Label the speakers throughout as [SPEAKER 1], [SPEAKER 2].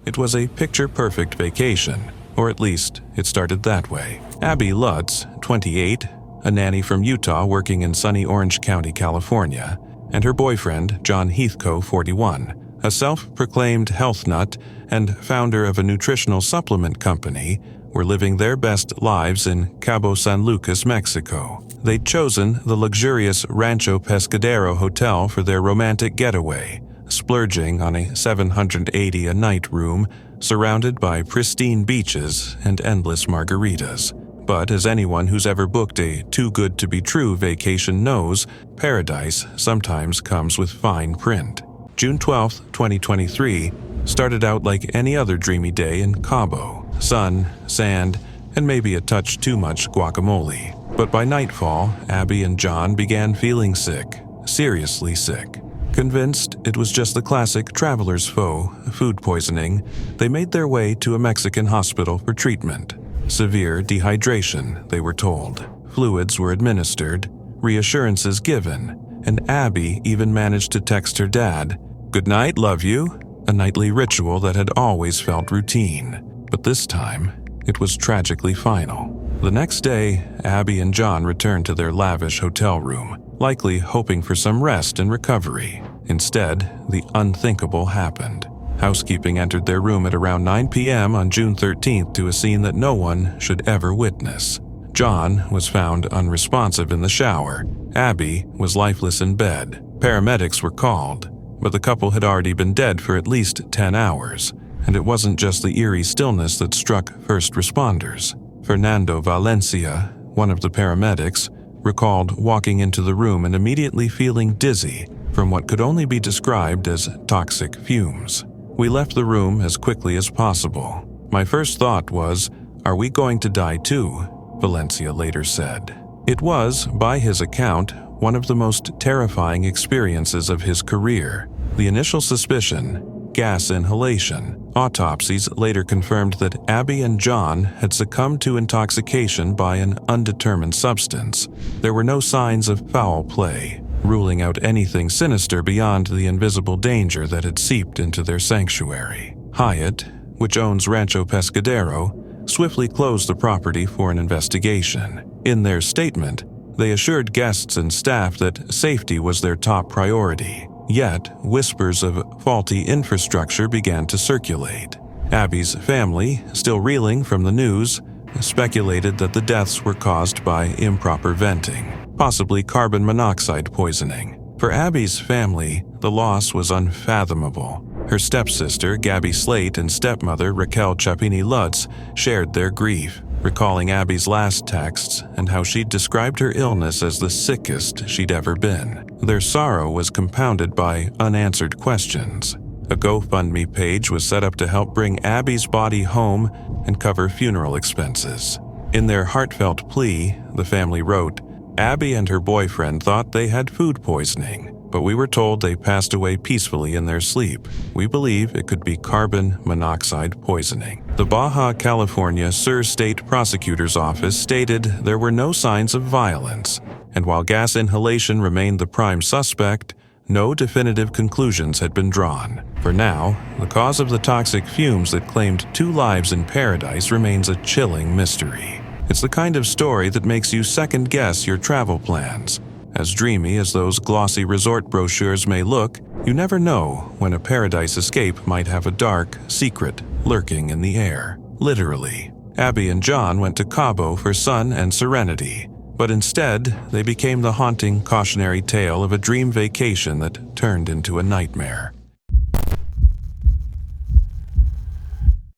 [SPEAKER 1] It was a picture-perfect vacation, or at least it started that way. Abby Lutz, 28, a nanny from Utah working in sunny Orange County, California, and her boyfriend, John Heathcote, 41, a self-proclaimed health nut and founder of a nutritional supplement company, were living their best lives in Cabo San Lucas, Mexico. They'd chosen the luxurious Rancho Pescadero hotel for their romantic getaway, splurging on a $780 a night room surrounded by pristine beaches and endless margaritas. But as anyone who's ever booked a too-good-to-be-true vacation knows, paradise sometimes comes with fine print. June 12, 2023, started out like any other dreamy day in Cabo. Sun, sand, and maybe a touch too much guacamole. But by nightfall, Abby and John began feeling sick, seriously sick. Convinced it was just the classic traveler's foe, food poisoning, they made their way to a Mexican hospital for treatment. Severe dehydration, they were told. Fluids were administered, reassurances given, and Abby even managed to text her dad, "Good night, love you," a nightly ritual that had always felt routine. But this time, it was tragically final. The next day, Abby and John returned to their lavish hotel room, likely hoping for some rest and recovery. Instead, the unthinkable happened. Housekeeping entered their room at around 9 p.m. on June 13th to a scene that no one should ever witness. John was found unresponsive in the shower. Abby was lifeless in bed. Paramedics were called, but the couple had already been dead for at least 10 hours, and it wasn't just the eerie stillness that struck first responders. Fernando Valencia, one of the paramedics, recalled walking into the room and immediately feeling dizzy from what could only be described as toxic fumes. "We left the room as quickly as possible. My first thought was, are we going to die too?" Valencia later said. It was, by his account, one of the most terrifying experiences of his career. The initial suspicion, gas inhalation. Autopsies later confirmed that Abby and John had succumbed to intoxication by an undetermined substance. There were no signs of foul play, ruling out anything sinister beyond the invisible danger that had seeped into their sanctuary. Hyatt, which owns Rancho Pescadero, swiftly closed the property for an investigation. In their statement, they assured guests and staff that safety was their top priority. Yet, whispers of faulty infrastructure began to circulate. Abby's family, still reeling from the news, speculated that the deaths were caused by improper venting, possibly carbon monoxide poisoning. For Abby's family, the loss was unfathomable. Her stepsister, Gabby Slate, and stepmother, Raquel Chapini Lutz, shared their grief, recalling Abby's last texts and how she'd described her illness as the sickest she'd ever been. Their sorrow was compounded by unanswered questions. A GoFundMe page was set up to help bring Abby's body home and cover funeral expenses. In their heartfelt plea, the family wrote, "Abby and her boyfriend thought they had food poisoning, but we were told they passed away peacefully in their sleep. We believe it could be carbon monoxide poisoning." The Baja California Sur State Prosecutor's Office stated there were no signs of violence, and while gas inhalation remained the prime suspect, no definitive conclusions had been drawn. For now, the cause of the toxic fumes that claimed 2 lives in paradise remains a chilling mystery. It's the kind of story that makes you second-guess your travel plans. As dreamy as those glossy resort brochures may look, you never know when a paradise escape might have a dark secret lurking in the air. Literally. Abby and John went to Cabo for sun and serenity, but instead they became the haunting cautionary tale of a dream vacation that turned into a nightmare.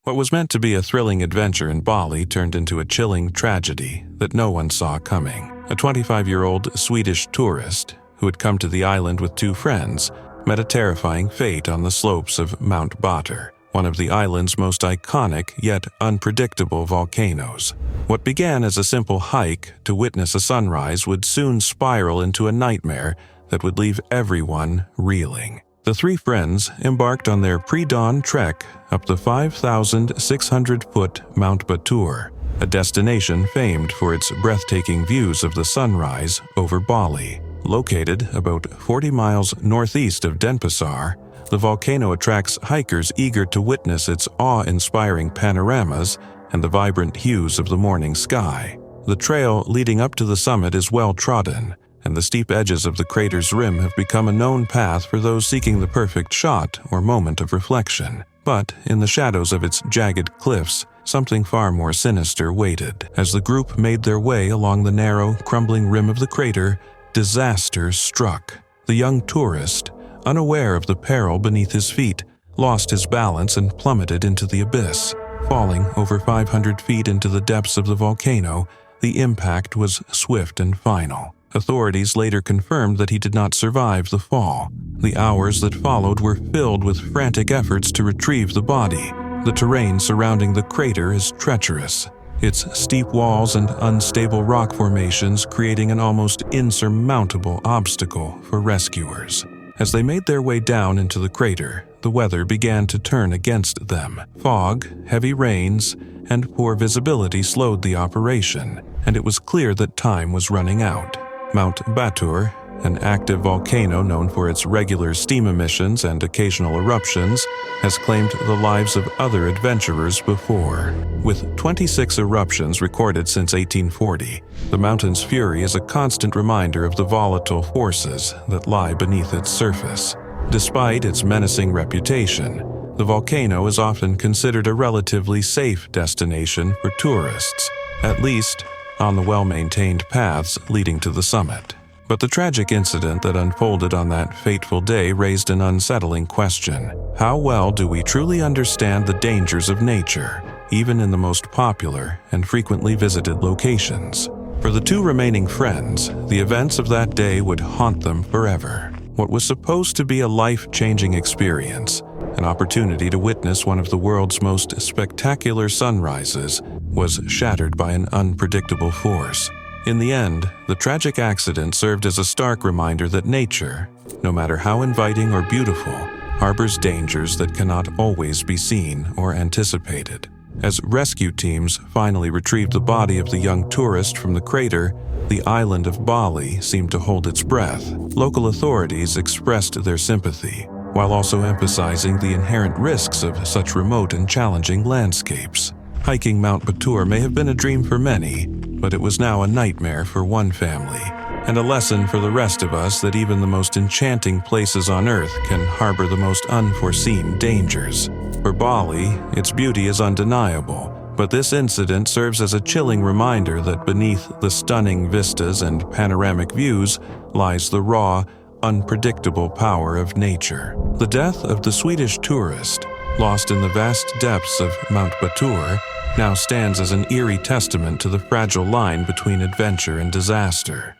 [SPEAKER 1] What was meant to be a thrilling adventure in Bali turned into a chilling tragedy that no one saw coming. A 25-year-old Swedish tourist who had come to the island with 2 friends met a terrifying fate on the slopes of Mount Batur, one of the island's most iconic yet unpredictable volcanoes. What began as a simple hike to witness a sunrise would soon spiral into a nightmare that would leave everyone reeling. The 3 friends embarked on their pre-dawn trek up the 5,600-foot Mount Batur, a destination famed for its breathtaking views of the sunrise over Bali. Located about 40 miles northeast of Denpasar, the volcano attracts hikers eager to witness its awe-inspiring panoramas and the vibrant hues of the morning sky. The trail leading up to the summit is well trodden, and the steep edges of the crater's rim have become a known path for those seeking the perfect shot or moment of reflection. But in the shadows of its jagged cliffs, something far more sinister waited. As the group made their way along the narrow, crumbling rim of the crater, disaster struck. The young tourist, unaware of the peril beneath his feet, lost his balance and plummeted into the abyss. Falling over 500 feet into the depths of the volcano, the impact was swift and final. Authorities later confirmed that he did not survive the fall. The hours that followed were filled with frantic efforts to retrieve the body. The terrain surrounding the crater is treacherous, its steep walls and unstable rock formations creating an almost insurmountable obstacle for rescuers. As they made their way down into the crater, the weather began to turn against them. Fog, heavy rains, and poor visibility slowed the operation, and it was clear that time was running out. Mount Batur, an active volcano known for its regular steam emissions and occasional eruptions, has claimed the lives of other adventurers before. With 26 eruptions recorded since 1840, the mountain's fury is a constant reminder of the volatile forces that lie beneath its surface. Despite its menacing reputation, the volcano is often considered a relatively safe destination for tourists, at least on the well-maintained paths leading to the summit. But the tragic incident that unfolded on that fateful day raised an unsettling question. How well do we truly understand the dangers of nature, even in the most popular and frequently visited locations? For the two remaining friends, the events of that day would haunt them forever. What was supposed to be a life-changing experience, an opportunity to witness one of the world's most spectacular sunrises, was shattered by an unpredictable force. In the end, the tragic accident served as a stark reminder that nature, no matter how inviting or beautiful, harbors dangers that cannot always be seen or anticipated. As rescue teams finally retrieved the body of the young tourist from the crater, the island of Bali seemed to hold its breath. Local authorities expressed their sympathy, while also emphasizing the inherent risks of such remote and challenging landscapes. Hiking Mount Batur may have been a dream for many, but it was now a nightmare for one family, and a lesson for the rest of us that even the most enchanting places on Earth can harbor the most unforeseen dangers. For Bali, its beauty is undeniable, but this incident serves as a chilling reminder that beneath the stunning vistas and panoramic views lies the raw, unpredictable power of nature. The death of the Swedish tourist, lost in the vast depths of Mount Batur, now stands as an eerie testament to the fragile line between adventure and disaster.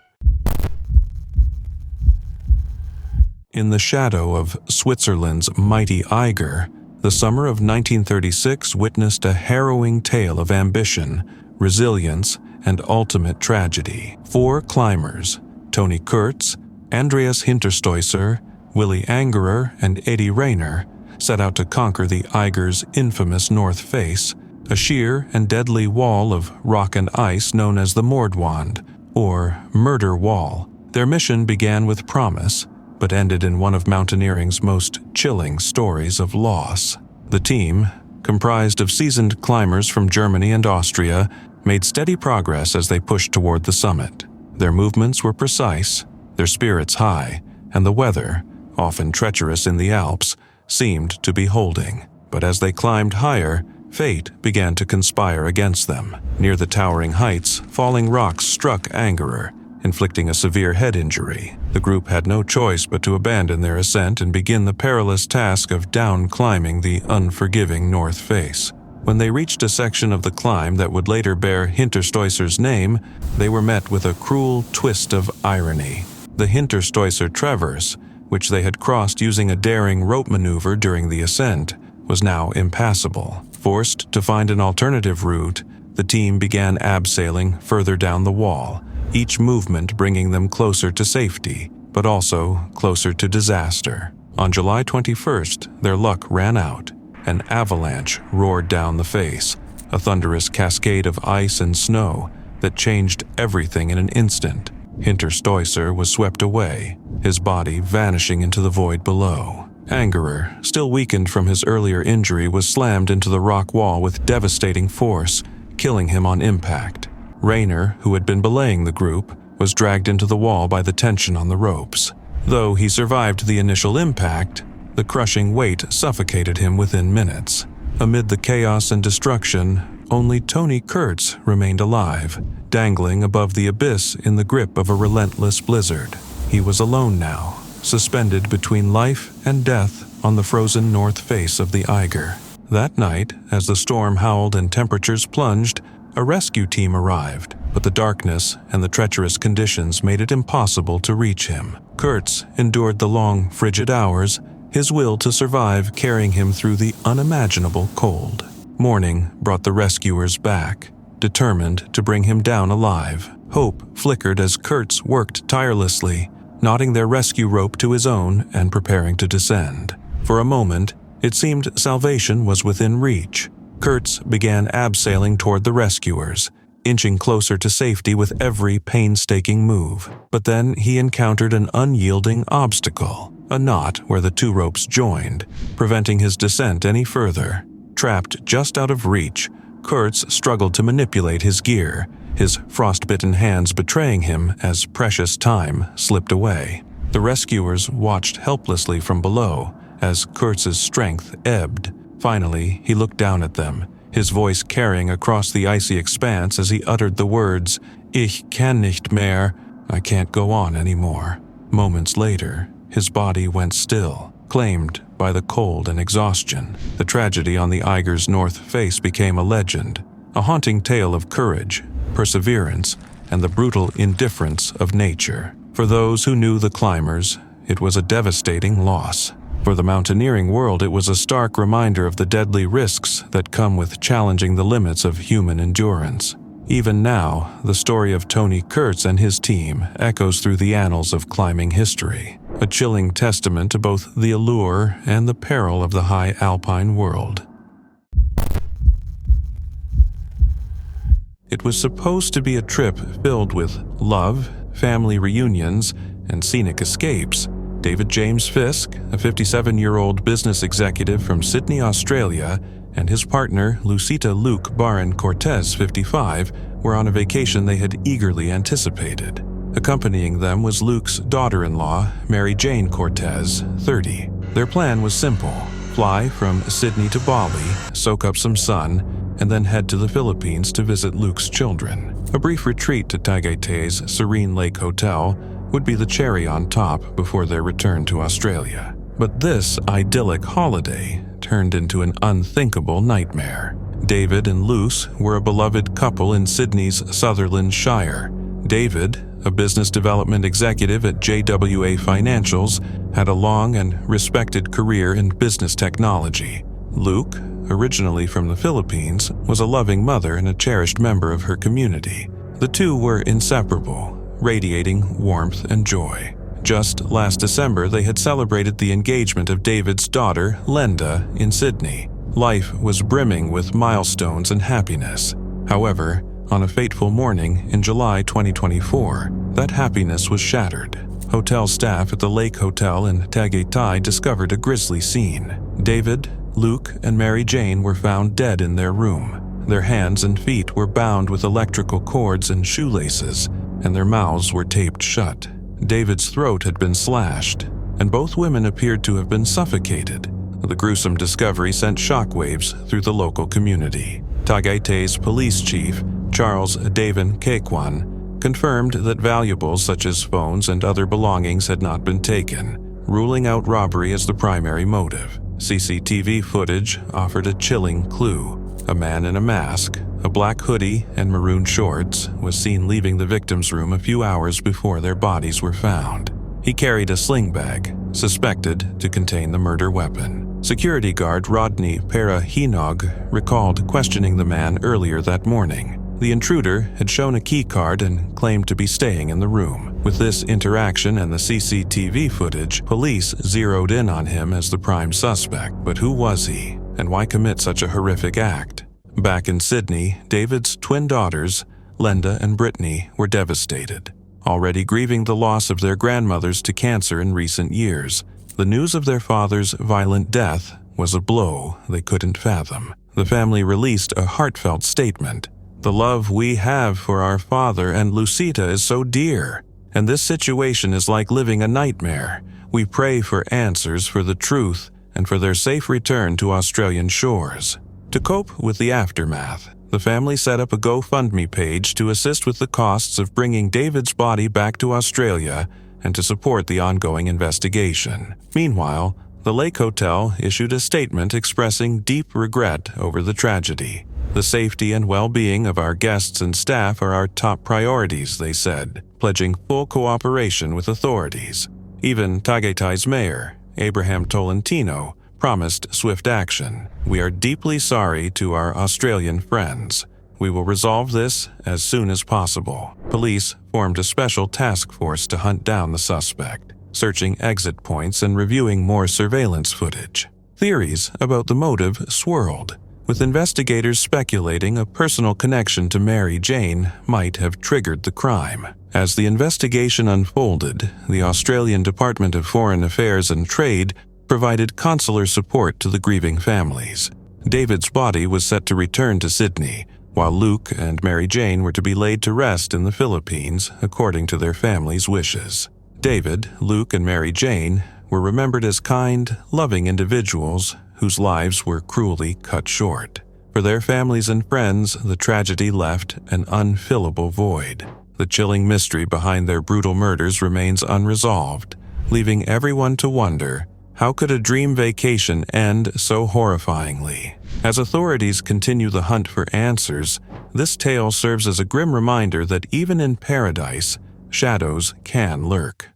[SPEAKER 1] In the shadow of Switzerland's mighty Eiger, the summer of 1936 witnessed a harrowing tale of ambition, resilience, and ultimate tragedy. 4 climbers, Tony Kurtz, Andreas Hinterstoisser, Willy Angerer, and Eddie Rayner, set out to conquer the Eiger's infamous north face, a sheer and deadly wall of rock and ice known as the Mordwand, or Murder Wall. Their mission began with promise, but ended in one of mountaineering's most chilling stories of loss. The team, comprised of seasoned climbers from Germany and Austria, made steady progress as they pushed toward the summit. Their movements were precise, their spirits high, and the weather, often treacherous in the Alps, seemed to be holding. But as they climbed higher, fate began to conspire against them. Near the towering heights, falling rocks struck Angerer, inflicting a severe head injury. The group had no choice but to abandon their ascent and begin the perilous task of down-climbing the unforgiving north face. When they reached a section of the climb that would later bear Hinterstoisser's name, they were met with a cruel twist of irony. The Hinterstoisser traverse, which they had crossed using a daring rope maneuver during the ascent, was now impassable. Forced to find an alternative route, the team began abseiling further down the wall, each movement bringing them closer to safety, but also closer to disaster. On July 21st, their luck ran out. An avalanche roared down the face, a thunderous cascade of ice and snow that changed everything in an instant. Hinterstoisser was swept away, his body vanishing into the void below. Angerer, still weakened from his earlier injury, was slammed into the rock wall with devastating force, killing him on impact. Rayner, who had been belaying the group, was dragged into the wall by the tension on the ropes. Though he survived the initial impact, the crushing weight suffocated him within minutes. Amid the chaos and destruction, only Tony Kurtz remained alive, dangling above the abyss in the grip of a relentless blizzard. He was alone now, suspended between life and death on the frozen north face of the Eiger. That night, as the storm howled and temperatures plunged, a rescue team arrived, but the darkness and the treacherous conditions made it impossible to reach him. Kurtz endured the long, frigid hours, his will to survive carrying him through the unimaginable cold. Morning brought the rescuers back, determined to bring him down alive. Hope flickered as Kurtz worked tirelessly, knotting their rescue rope to his own and preparing to descend. For a moment, it seemed salvation was within reach. Kurtz began abseiling toward the rescuers, inching closer to safety with every painstaking move. But then he encountered an unyielding obstacle, a knot where the two ropes joined, preventing his descent any further. Trapped just out of reach, Kurtz struggled to manipulate his gear, his frostbitten hands betraying him as precious time slipped away. The rescuers watched helplessly from below as Kurtz's strength ebbed. Finally, he looked down at them, his voice carrying across the icy expanse as he uttered the words, "Ich kann nicht mehr," I can't go on anymore. Moments later, his body went still, claimed by the cold and exhaustion. The tragedy on the Eiger's north face became a legend, a haunting tale of courage, perseverance, and the brutal indifference of nature. For those who knew the climbers, it was a devastating loss. For the mountaineering world, it was a stark reminder of the deadly risks that come with challenging the limits of human endurance. Even now, the story of Tony Kurtz and his team echoes through the annals of climbing history, a chilling testament to both the allure and the peril of the high alpine world. It was supposed to be a trip filled with love, family reunions, and scenic escapes. David James Fisk, a 57-year-old business executive from Sydney, Australia, and his partner, Lucita Luke Barron Cortez, 55, were on a vacation they had eagerly anticipated. Accompanying them was Luke's daughter-in-law, Mary Jane Cortez, 30. Their plan was simple: fly from Sydney to Bali, soak up some sun, and then head to the Philippines to visit Luke's children. A brief retreat to Tagaytay's Serene Lake Hotel would be the cherry on top before their return to Australia. But this idyllic holiday turned into an unthinkable nightmare. David and Luce were a beloved couple in Sydney's Sutherland Shire. David, a business development executive at JWA Financials, had a long and respected career in business technology. Luke, originally from the Philippines, was a loving mother and a cherished member of her community. The two were inseparable, radiating warmth and joy. Just last December, they had celebrated the engagement of David's daughter, Lenda, in Sydney. Life was brimming with milestones and happiness. However, on a fateful morning in July 2024, that happiness was shattered. Hotel staff at the Lake Hotel in Tagaytay discovered a grisly scene. David, Luke, and Mary Jane were found dead in their room. Their hands and feet were bound with electrical cords and shoelaces, and their mouths were taped shut. David's throat had been slashed, and both women appeared to have been suffocated. The gruesome discovery sent shockwaves through the local community. Tagaytay's police chief, Charles Davin Kekwan, confirmed that valuables such as phones and other belongings had not been taken, ruling out robbery as the primary motive. CCTV footage offered a chilling clue. A man in a mask, a black hoodie, and maroon shorts was seen leaving the victim's room a few hours before their bodies were found. He carried a sling bag, suspected to contain the murder weapon. Security guard Rodney Pera-Hinog recalled questioning the man earlier that morning. The intruder had shown a key card and claimed to be staying in the room. With this interaction and the CCTV footage, police zeroed in on him as the prime suspect. But who was he, and why commit such a horrific act? Back in Sydney, David's twin daughters, Lenda and Brittany, were devastated. Already grieving the loss of their grandmothers to cancer in recent years, The news of their father's violent death was a blow they couldn't fathom. The family released a heartfelt statement. "The love we have for our father and Lucita is so dear, and this situation is like living a nightmare. We pray for answers for the truth and for their safe return to Australian shores." To cope with the aftermath, the family set up a GoFundMe page to assist with the costs of bringing David's body back to Australia and to support the ongoing investigation. Meanwhile, the Lake Hotel issued a statement expressing deep regret over the tragedy. "The safety and well-being of our guests and staff are our top priorities," they said, pledging full cooperation with authorities. Even Tagaytay's mayor, Abraham Tolentino, promised swift action. "We are deeply sorry to our Australian friends. We will resolve this as soon as possible." Police formed a special task force to hunt down the suspect, searching exit points and reviewing more surveillance footage. Theories about the motive swirled, with investigators speculating a personal connection to Mary Jane might have triggered the crime. As the investigation unfolded, the Australian Department of Foreign Affairs and Trade provided consular support to the grieving families. David's body was set to return to Sydney, while Luke and Mary Jane were to be laid to rest in the Philippines according to their families' wishes. David, Luke, and Mary Jane were remembered as kind, loving individuals whose lives were cruelly cut short. For their families and friends, the tragedy left an unfillable void. The chilling mystery behind their brutal murders remains unresolved, leaving everyone to wonder, how could a dream vacation end so horrifyingly? As authorities continue the hunt for answers, this tale serves as a grim reminder that even in paradise, shadows can lurk.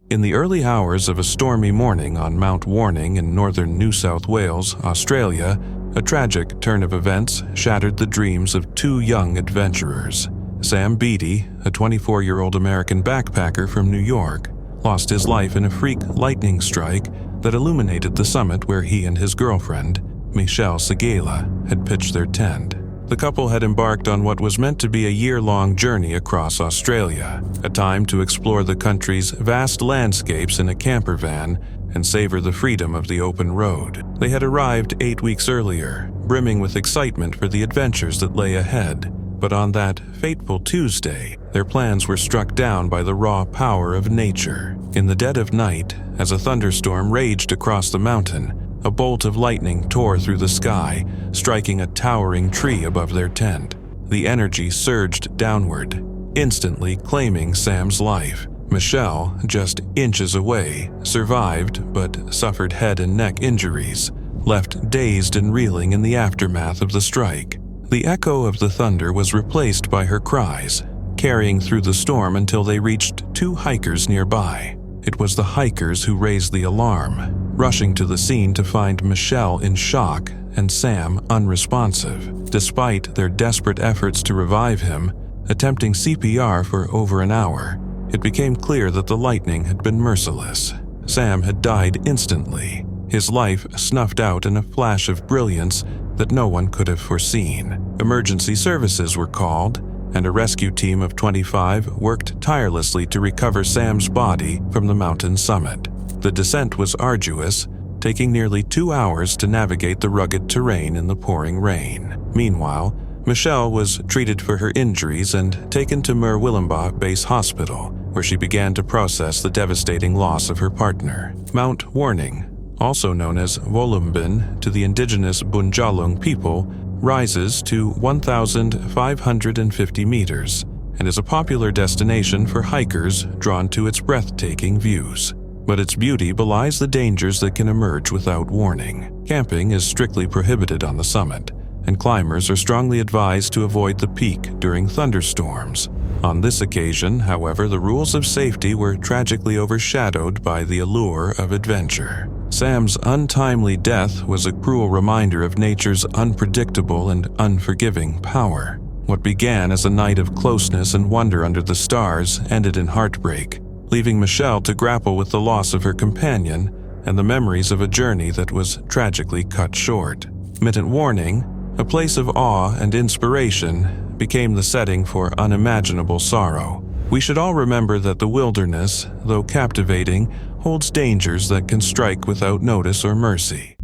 [SPEAKER 1] In the early hours of a stormy morning on Mount Warning in northern New South Wales, Australia, a tragic turn of events shattered the dreams of two young adventurers. Sam Beatty, a 24-year-old American backpacker from New York, lost his life in a freak lightning strike that illuminated the summit where he and his girlfriend, Michelle Seguela, had pitched their tent. The couple had embarked on what was meant to be a year-long journey across Australia, a time to explore the country's vast landscapes in a camper van and savor the freedom of the open road. They had arrived 8 weeks earlier, brimming with excitement for the adventures that lay ahead. But on that fateful Tuesday, their plans were struck down by the raw power of nature. In the dead of night, as a thunderstorm raged across the mountain, a bolt of lightning tore through the sky, striking a towering tree above their tent. The energy surged downward, instantly claiming Sam's life. Michelle, just inches away, survived but suffered head and neck injuries, left dazed and reeling in the aftermath of the strike. The echo of the thunder was replaced by her cries, carrying through the storm until they reached two hikers nearby. It was the hikers who raised the alarm, rushing to the scene to find Michelle in shock and Sam unresponsive. Despite their desperate efforts to revive him, attempting CPR for over an hour, it became clear that the lightning had been merciless. Sam had died instantly, his life snuffed out in a flash of brilliance that no one could have foreseen. Emergency services were called, and a rescue team of 25 worked tirelessly to recover Sam's body from the mountain summit. The descent was arduous, taking nearly 2 hours to navigate the rugged terrain in the pouring rain. Meanwhile, Michelle was treated for her injuries and taken to Murwillumbah Base Hospital, where she began to process the devastating loss of her partner. Mount Warning, also known as Volumbin to the indigenous Bunjalung people, rises to 1,550 meters and is a popular destination for hikers drawn to its breathtaking views. But its beauty belies the dangers that can emerge without warning. Camping is strictly prohibited on the summit, and climbers are strongly advised to avoid the peak during thunderstorms. On this occasion, however, the rules of safety were tragically overshadowed by the allure of adventure. Sam's untimely death was a cruel reminder of nature's unpredictable and unforgiving power. What began as a night of closeness and wonder under the stars ended in heartbreak, leaving Michelle to grapple with the loss of her companion and the memories of a journey that was tragically cut short. Mount Warning, a place of awe and inspiration, became the setting for unimaginable sorrow. We should all remember that the wilderness, though captivating, holds dangers that can strike without notice or mercy.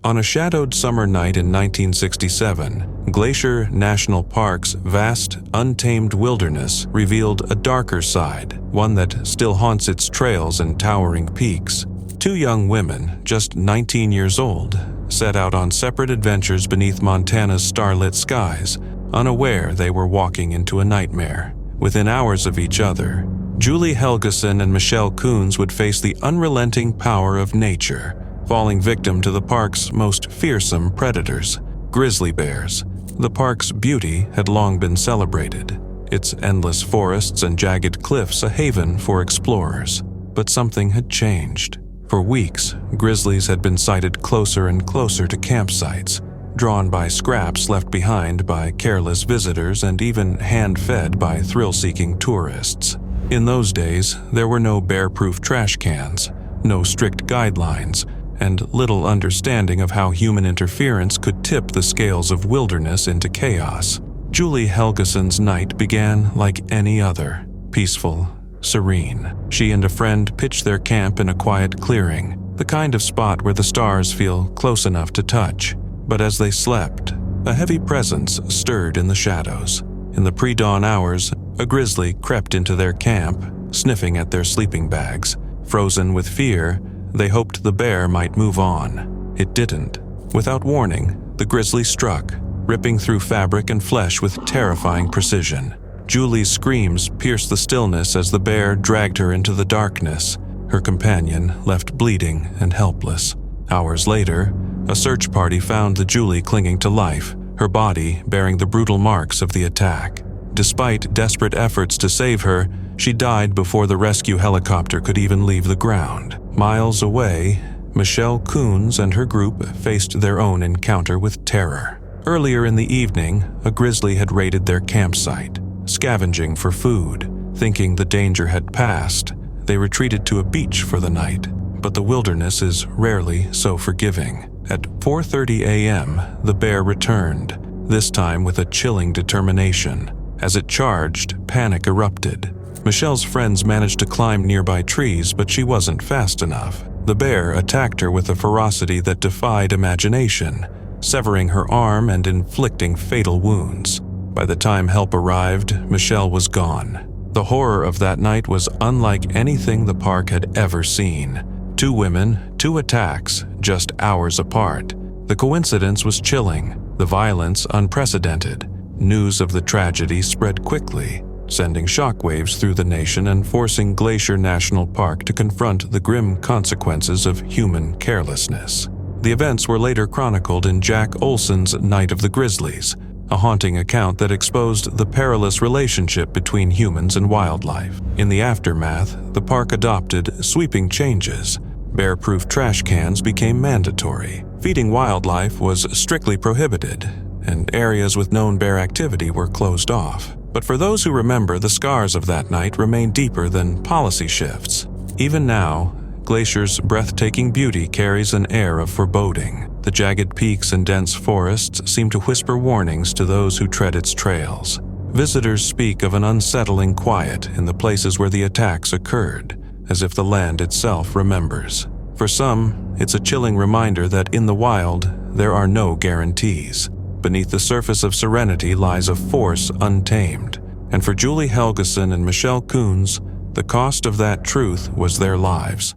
[SPEAKER 1] On a shadowed summer night in 1967, Glacier National Park's vast, untamed wilderness revealed a darker side, one that still haunts its trails and towering peaks. Two young women, just 19 years old, set out on separate adventures beneath Montana's starlit skies, unaware they were walking into a nightmare. Within hours of each other, Julie Helgeson and Michelle Coons would face the unrelenting power of nature, falling victim to the park's most fearsome predators, grizzly bears. The park's beauty had long been celebrated, its endless forests and jagged cliffs a haven for explorers. But something had changed. For weeks, grizzlies had been sighted closer and closer to campsites, drawn by scraps left behind by careless visitors and even hand-fed by thrill-seeking tourists. In those days, there were no bear-proof trash cans, no strict guidelines, and little understanding of how human interference could tip the scales of wilderness into chaos. Julie Helgeson's night began like any other, peaceful, serene. She and a friend pitched their camp in a quiet clearing, the kind of spot where the stars feel close enough to touch. But as they slept, a heavy presence stirred in the shadows. In the pre-dawn hours, a grizzly crept into their camp, sniffing at their sleeping bags. Frozen with fear, they hoped the bear might move on. It didn't. Without warning, the grizzly struck, ripping through fabric and flesh with terrifying precision. Julie's screams pierced the stillness as the bear dragged her into the darkness, her companion left bleeding and helpless. Hours later, a search party found the Julie clinging to life, her body bearing the brutal marks of the attack. Despite desperate efforts to save her, she died before the rescue helicopter could even leave the ground. Miles away, Michelle Coons and her group faced their own encounter with terror. Earlier in the evening, a grizzly had raided their campsite. Scavenging for food, thinking the danger had passed, they retreated to a beach for the night. But the wilderness is rarely so forgiving. At 4:30 a.m., the bear returned, this time with a chilling determination. As it charged, panic erupted. Michelle's friends managed to climb nearby trees, but she wasn't fast enough. The bear attacked her with a ferocity that defied imagination, severing her arm and inflicting fatal wounds. By the time help arrived, Michelle was gone. The horror of that night was unlike anything the park had ever seen. 2 women, 2 attacks, just hours apart. The coincidence was chilling, the violence unprecedented. News of the tragedy spread quickly, sending shockwaves through the nation and forcing Glacier National Park to confront the grim consequences of human carelessness. The events were later chronicled in Jack Olson's Night of the Grizzlies, a haunting account that exposed the perilous relationship between humans and wildlife. In the aftermath, the park adopted sweeping changes. Bear-proof trash cans became mandatory. Feeding wildlife was strictly prohibited, and areas with known bear activity were closed off. But for those who remember, the scars of that night remain deeper than policy shifts. Even now, Glacier's breathtaking beauty carries an air of foreboding. The jagged peaks and dense forests seem to whisper warnings to those who tread its trails. Visitors speak of an unsettling quiet in the places where the attacks occurred, as if the land itself remembers. For some, it's a chilling reminder that in the wild, there are no guarantees. Beneath the surface of serenity lies a force untamed. And for Julie Helgeson and Michelle Coons, the cost of that truth was their lives.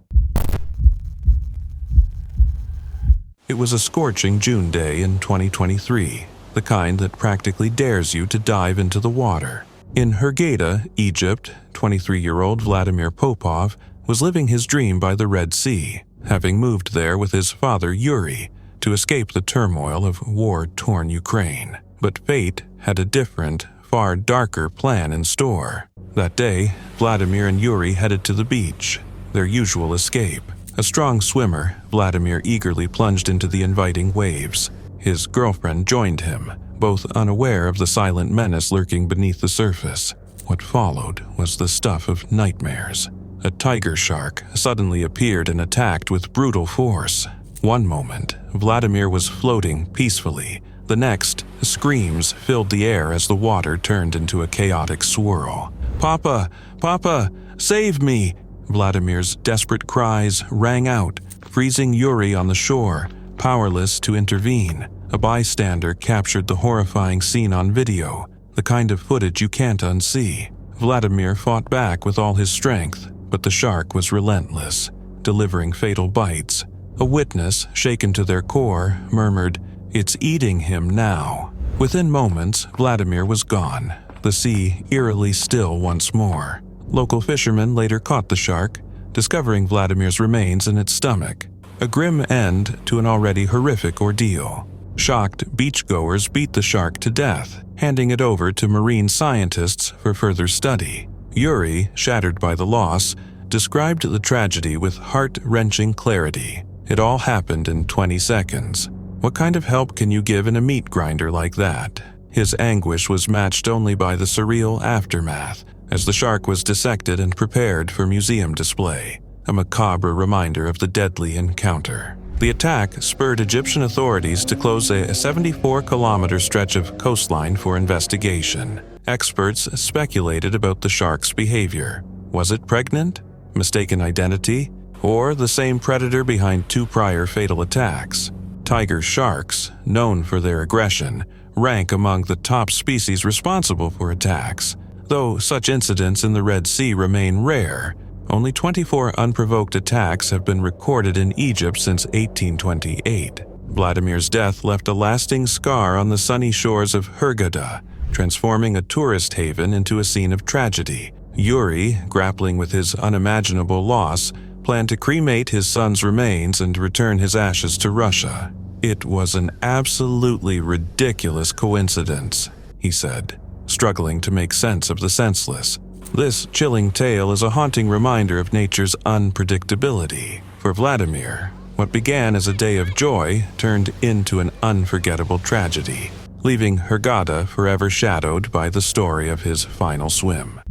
[SPEAKER 1] It was a scorching June day in 2023, the kind that practically dares you to dive into the water. In Hurghada, Egypt, 23-year-old Vladimir Popov was living his dream by the Red Sea, having moved there with his father Yuri to escape the turmoil of war-torn Ukraine. But fate had a different, far darker plan in store. That day, Vladimir and Yuri headed to the beach, their usual escape. A strong swimmer, Vladimir eagerly plunged into the inviting waves. His girlfriend joined him, both unaware of the silent menace lurking beneath the surface. What followed was the stuff of nightmares. A tiger shark suddenly appeared and attacked with brutal force. One moment, Vladimir was floating peacefully, The next, screams filled the air as the water turned into a chaotic swirl. "Papa! Papa! Save me!" Vladimir's desperate cries rang out, freezing Yuri on the shore, powerless to intervene. A bystander captured the horrifying scene on video, the kind of footage you can't unsee. Vladimir fought back with all his strength, but the shark was relentless, delivering fatal bites. A witness, shaken to their core, murmured, "It's eating him now." Within moments, Vladimir was gone, the sea eerily still once more. Local fishermen later caught the shark, discovering Vladimir's remains in its stomach. A grim end to an already horrific ordeal. Shocked beachgoers beat the shark to death, handing it over to marine scientists for further study. Yuri, shattered by the loss, described the tragedy with heart-wrenching clarity. "It all happened in 20 seconds. What kind of help can you give in a meat grinder like that?" His anguish was matched only by the surreal aftermath, as the shark was dissected and prepared for museum display, a macabre reminder of the deadly encounter. The attack spurred Egyptian authorities to close a 74-kilometer stretch of coastline for investigation. Experts speculated about the shark's behavior. Was it pregnant, mistaken identity, or the same predator behind 2 prior fatal attacks? Tiger sharks, known for their aggression, rank among the top species responsible for attacks. Though such incidents in the Red Sea remain rare, only 24 unprovoked attacks have been recorded in Egypt since 1828. Vladimir's death left a lasting scar on the sunny shores of Hurghada, transforming a tourist haven into a scene of tragedy. Yuri, grappling with his unimaginable loss, planned to cremate his son's remains and return his ashes to Russia. "It was an absolutely ridiculous coincidence," he said, struggling to make sense of the senseless. This chilling tale is a haunting reminder of nature's unpredictability. For Vladimir, what began as a day of joy turned into an unforgettable tragedy, leaving Hurghada forever shadowed by the story of his final swim.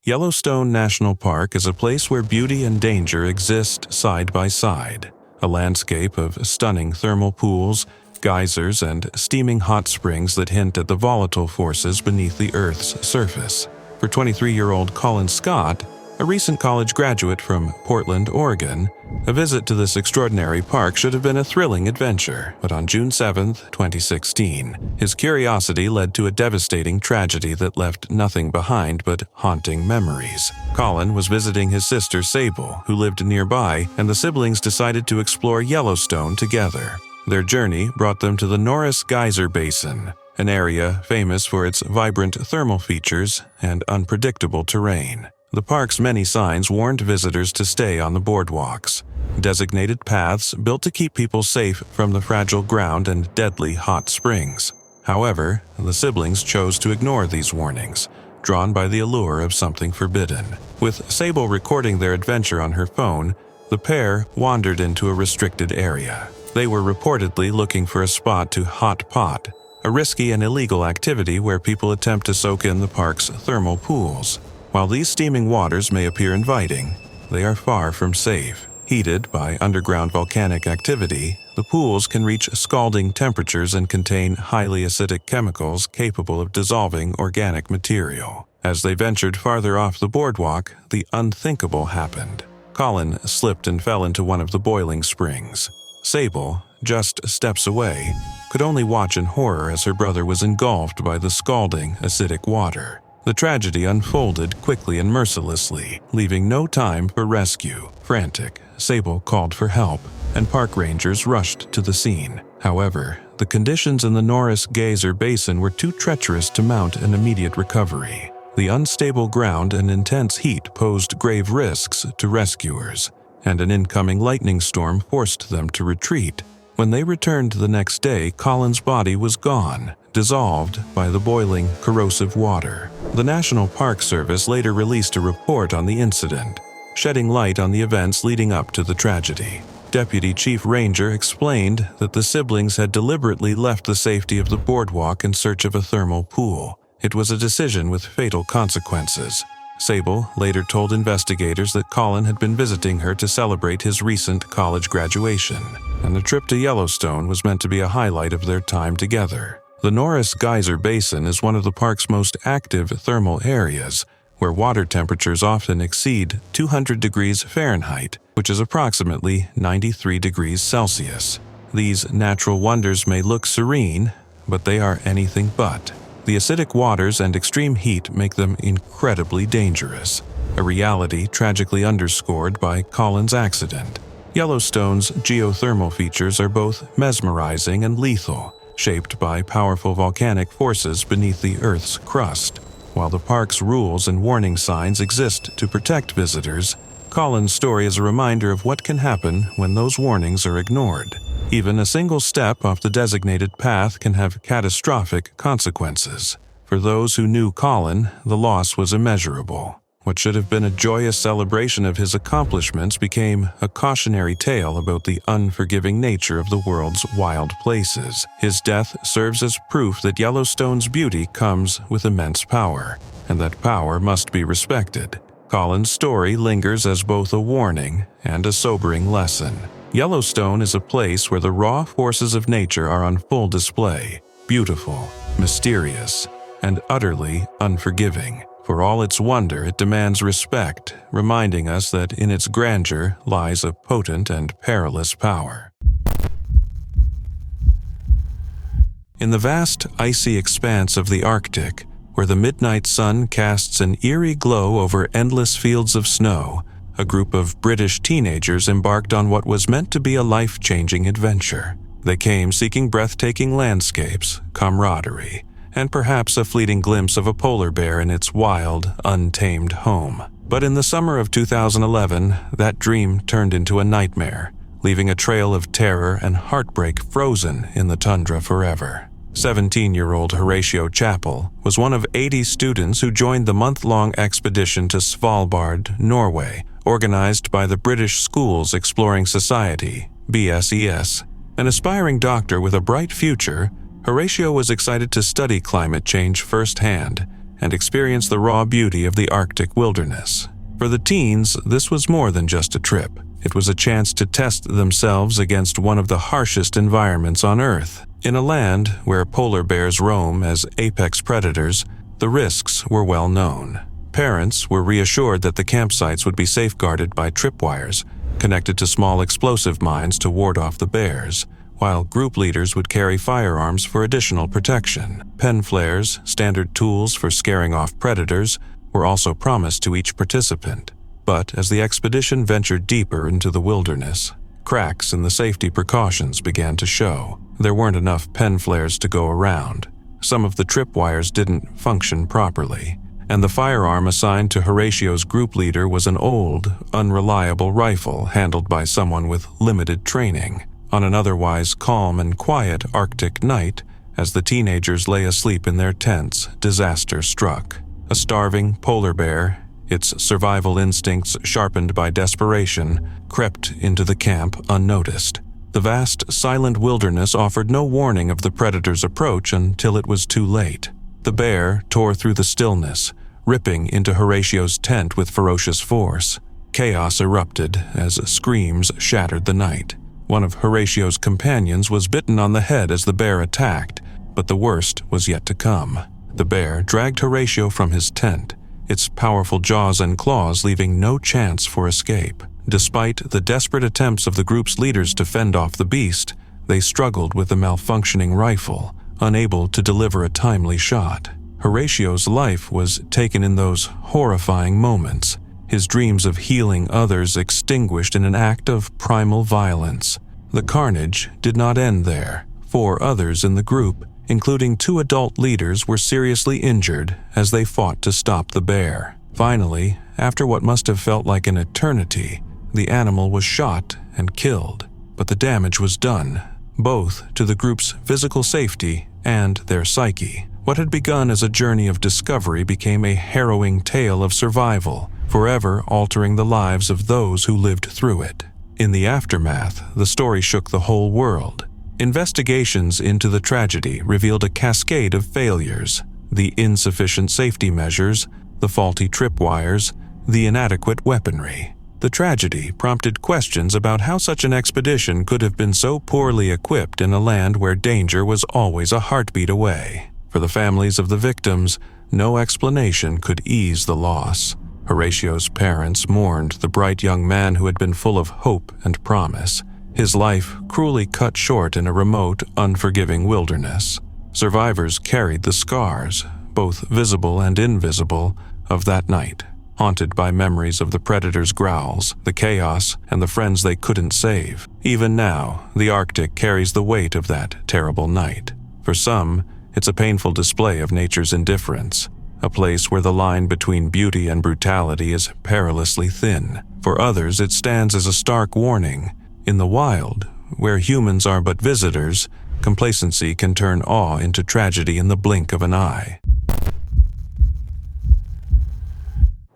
[SPEAKER 1] Yellowstone National Park is a place where beauty and danger exist side by side, a landscape of stunning thermal pools, geysers, and steaming hot springs that hint at the volatile forces beneath the Earth's surface. For 23-year-old Colin Scott, a recent college graduate from Portland, Oregon, a visit to this extraordinary park should have been a thrilling adventure. But on June 7, 2016, his curiosity led to a devastating tragedy that left nothing behind but haunting memories. Colin was visiting his sister Sable, who lived nearby, and the siblings decided to explore Yellowstone together. Their journey brought them to the Norris Geyser Basin, an area famous for its vibrant thermal features and unpredictable terrain. The park's many signs warned visitors to stay on the boardwalks, designated paths built to keep people safe from the fragile ground and deadly hot springs. However, the siblings chose to ignore these warnings, drawn by the allure of something forbidden. With Sable recording their adventure on her phone, the pair wandered into a restricted area. They were reportedly looking for a spot to hot pot, a risky and illegal activity where people attempt to soak in the park's thermal pools. While these steaming waters may appear inviting, they are far from safe. Heated by underground volcanic activity, the pools can reach scalding temperatures and contain highly acidic chemicals capable of dissolving organic material. As they ventured farther off the boardwalk, the unthinkable happened. Colin slipped and fell into one of the boiling springs. Sable, just steps away, could only watch in horror as her brother was engulfed by the scalding, acidic water. The tragedy unfolded quickly and mercilessly, leaving no time for rescue. Frantic, Sable called for help, and park rangers rushed to the scene. However, the conditions in the Norris Geyser Basin were too treacherous to mount an immediate recovery. The unstable ground and intense heat posed grave risks to rescuers, and an incoming lightning storm forced them to retreat. When they returned the next day, Colin's body was gone, dissolved by the boiling, corrosive water. The National Park Service later released a report on the incident, shedding light on the events leading up to the tragedy. Deputy Chief Ranger explained that the siblings had deliberately left the safety of the boardwalk in search of a thermal pool. It was a decision with fatal consequences. Sable later told investigators that Colin had been visiting her to celebrate his recent college graduation. and the trip to Yellowstone was meant to be a highlight of their time together. The Norris Geyser Basin is one of the park's most active thermal areas, where water temperatures often exceed 200 degrees Fahrenheit, which is approximately 93 degrees Celsius. These natural wonders may look serene, but they are anything but. The acidic waters and extreme heat make them incredibly dangerous, a reality tragically underscored by Colin's accident. Yellowstone's geothermal features are both mesmerizing and lethal, shaped by powerful volcanic forces beneath the Earth's crust. While the park's rules and warning signs exist to protect visitors, Colin's story is a reminder of what can happen when those warnings are ignored. Even a single step off the designated path can have catastrophic consequences. For those who knew Colin, the loss was immeasurable. What should have been a joyous celebration of his accomplishments became a cautionary tale about the unforgiving nature of the world's wild places. His death serves as proof that Yellowstone's beauty comes with immense power, and that power must be respected. Colin's story lingers as both a warning and a sobering lesson. Yellowstone is a place where the raw forces of nature are on full display, beautiful, mysterious, and utterly unforgiving. For all its wonder, it demands respect, reminding us that in its grandeur lies a potent and perilous power. In the vast, icy expanse of the Arctic, where the midnight sun casts an eerie glow over endless fields of snow, a group of British teenagers embarked on what was meant to be a life-changing adventure. They came seeking breathtaking landscapes, camaraderie, and perhaps a fleeting glimpse of a polar bear in its wild, untamed home. But in the summer of 2011, that dream turned into a nightmare, leaving a trail of terror and heartbreak frozen in the tundra forever. 17-year-old Horatio Chappell was one of 80 students who joined the month-long expedition to Svalbard, Norway, organized by the British Schools Exploring Society, BSES. An aspiring doctor with a bright future, Horatio was excited to study climate change firsthand and experience the raw beauty of the Arctic wilderness. For the teens, this was more than just a trip. It was a chance to test themselves against one of the harshest environments on Earth. In a land where polar bears roam as apex predators, the risks were well known. Parents were reassured that the campsites would be safeguarded by tripwires connected to small explosive mines to ward off the bears, while group leaders would carry firearms for additional protection. Pen flares, standard tools for scaring off predators, were also promised to each participant. But as the expedition ventured deeper into the wilderness, cracks in the safety precautions began to show. There weren't enough pen flares to go around. Some of the tripwires didn't function properly, and the firearm assigned to Horatio's group leader was an old, unreliable rifle handled by someone with limited training. On an otherwise calm and quiet Arctic night, as the teenagers lay asleep in their tents, disaster struck. A starving polar bear, its survival instincts sharpened by desperation, crept into the camp unnoticed. The vast, silent wilderness offered no warning of the predator's approach until it was too late. The bear tore through the stillness, ripping into Horatio's tent with ferocious force. Chaos erupted as screams shattered the night. One of Horatio's companions was bitten on the head as the bear attacked, but the worst was yet to come. The bear dragged Horatio from his tent, its powerful jaws and claws leaving no chance for escape. Despite the desperate attempts of the group's leaders to fend off the beast, they struggled with the malfunctioning rifle, unable to deliver a timely shot. Horatio's life was taken in those horrifying moments, his dreams of healing others extinguished in an act of primal violence. The carnage did not end there. 4 others in the group, including 2 adult leaders, were seriously injured as they fought to stop the bear. Finally, after what must have felt like an eternity, the animal was shot and killed. But the damage was done, both to the group's physical safety and their psyche. What had begun as a journey of discovery became a harrowing tale of survival, forever altering the lives of those who lived through it. In the aftermath, the story shook the whole world. Investigations into the tragedy revealed a cascade of failures: the insufficient safety measures, the faulty tripwires, the inadequate weaponry. The tragedy prompted questions about how such an expedition could have been so poorly equipped in a land where danger was always a heartbeat away. For the families of the victims, no explanation could ease the loss. Horatio's parents mourned the bright young man who had been full of hope and promise, his life cruelly cut short in a remote, unforgiving wilderness. Survivors carried the scars, both visible and invisible, of that night, haunted by memories of the predator's growls, the chaos, and the friends they couldn't save. Even now, the Arctic carries the weight of that terrible night. For some, it's a painful display of nature's indifference, a place where the line between beauty and brutality is perilously thin. For others, it stands as a stark warning. In the wild, where humans are but visitors, complacency can turn awe into tragedy in the blink of an eye.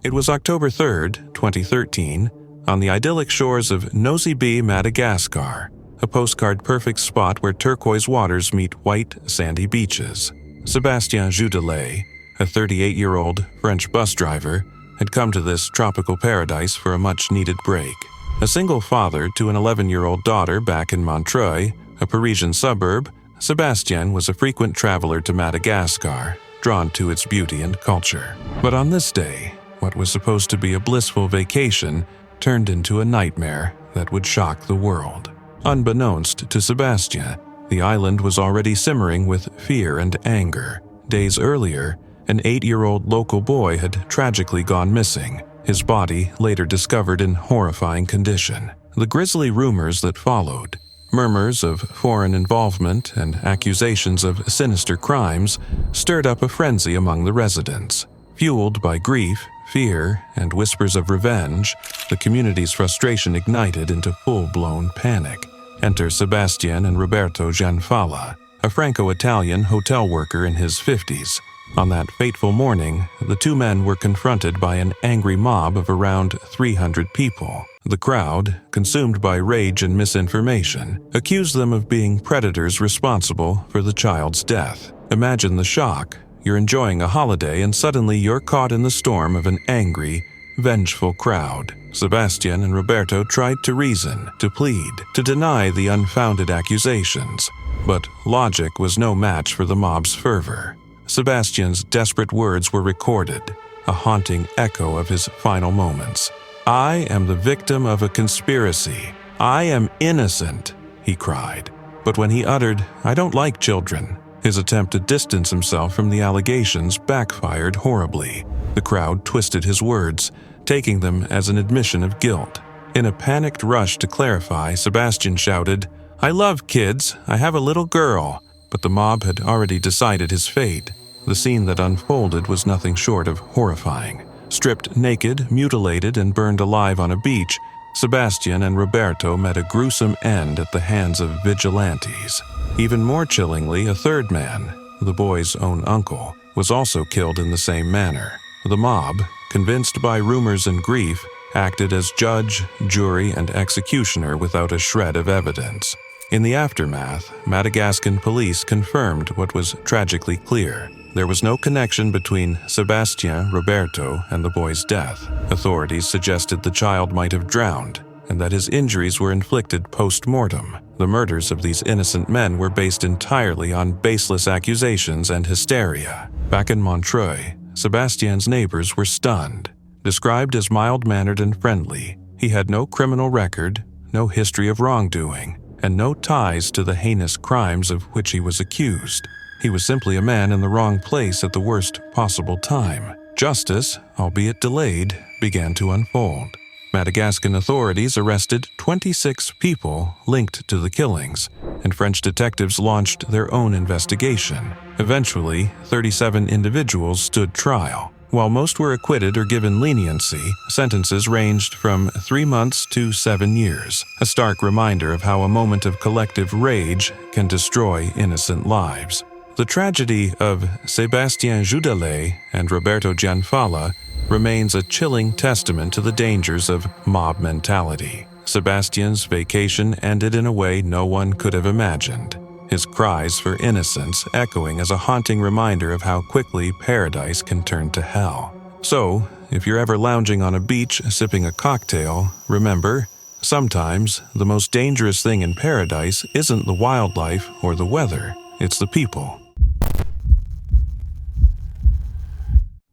[SPEAKER 1] It was October 3rd, 2013, on the idyllic shores of Nosy Be, Madagascar, a postcard-perfect spot where turquoise waters meet white, sandy beaches. Sébastien Joudelet, a 38-year-old French bus driver, had come to this tropical paradise for a much-needed break. A single father to an 11-year-old daughter back in Montreuil, a Parisian suburb, Sébastien was a frequent traveler to Madagascar, drawn to its beauty and culture. But on this day, what was supposed to be a blissful vacation turned into a nightmare that would shock the world. Unbeknownst to Sébastien, the island was already simmering with fear and anger. Days earlier, an 8-year-old local boy had tragically gone missing, his body later discovered in horrifying condition. The grisly rumors that followed, murmurs of foreign involvement and accusations of sinister crimes, stirred up a frenzy among the residents. Fueled by grief, fear, and whispers of revenge, the community's frustration ignited into full-blown panic. Enter Sébastien and Roberto Gianfala, a Franco-Italian hotel worker in his 50s. On that fateful morning, the two men were confronted by an angry mob of around 300 people. The crowd, consumed by rage and misinformation, accused them of being predators responsible for the child's death. Imagine the shock. You're enjoying a holiday and suddenly you're caught in the storm of an angry, vengeful crowd. Sébastien and Roberto tried to reason, to plead, to deny the unfounded accusations. But logic was no match for the mob's fervor. Sébastien's desperate words were recorded, a haunting echo of his final moments. "I am the victim of a conspiracy. I am innocent," he cried. But when he uttered, "I don't like children," his attempt to distance himself from the allegations backfired horribly. The crowd twisted his words, taking them as an admission of guilt. In a panicked rush to clarify, Sébastien shouted, "I love kids. I have a little girl." But the mob had already decided his fate. The scene that unfolded was nothing short of horrifying. Stripped naked, mutilated, and burned alive on a beach, Sébastien and Roberto met a gruesome end at the hands of vigilantes. Even more chillingly, a third man, the boy's own uncle, was also killed in the same manner. The mob, convinced by rumors and grief, acted as judge, jury, and executioner without a shred of evidence. In the aftermath, Madagascan police confirmed what was tragically clear. There was no connection between Sébastien, Roberto, and the boy's death. Authorities suggested the child might have drowned, and that his injuries were inflicted post-mortem. The murders of these innocent men were based entirely on baseless accusations and hysteria. Back in Montreuil, Sébastien's neighbors were stunned. Described as mild-mannered and friendly, he had no criminal record, no history of wrongdoing, and no ties to the heinous crimes of which he was accused. He was simply a man in the wrong place at the worst possible time. Justice, albeit delayed, began to unfold. Madagascan authorities arrested 26 people linked to the killings, and French detectives launched their own investigation. Eventually, 37 individuals stood trial. While most were acquitted or given leniency, sentences ranged from 3 months to 7 years, a stark reminder of how a moment of collective rage can destroy innocent lives. The tragedy of Sébastien Joudelet and Roberto Gianfala remains a chilling testament to the dangers of mob mentality. Sébastien's vacation ended in a way no one could have imagined, his cries for innocence echoing as a haunting reminder of how quickly paradise can turn to hell. So, if you're ever lounging on a beach sipping a cocktail, remember, sometimes the most dangerous thing in paradise isn't the wildlife or the weather, it's the people.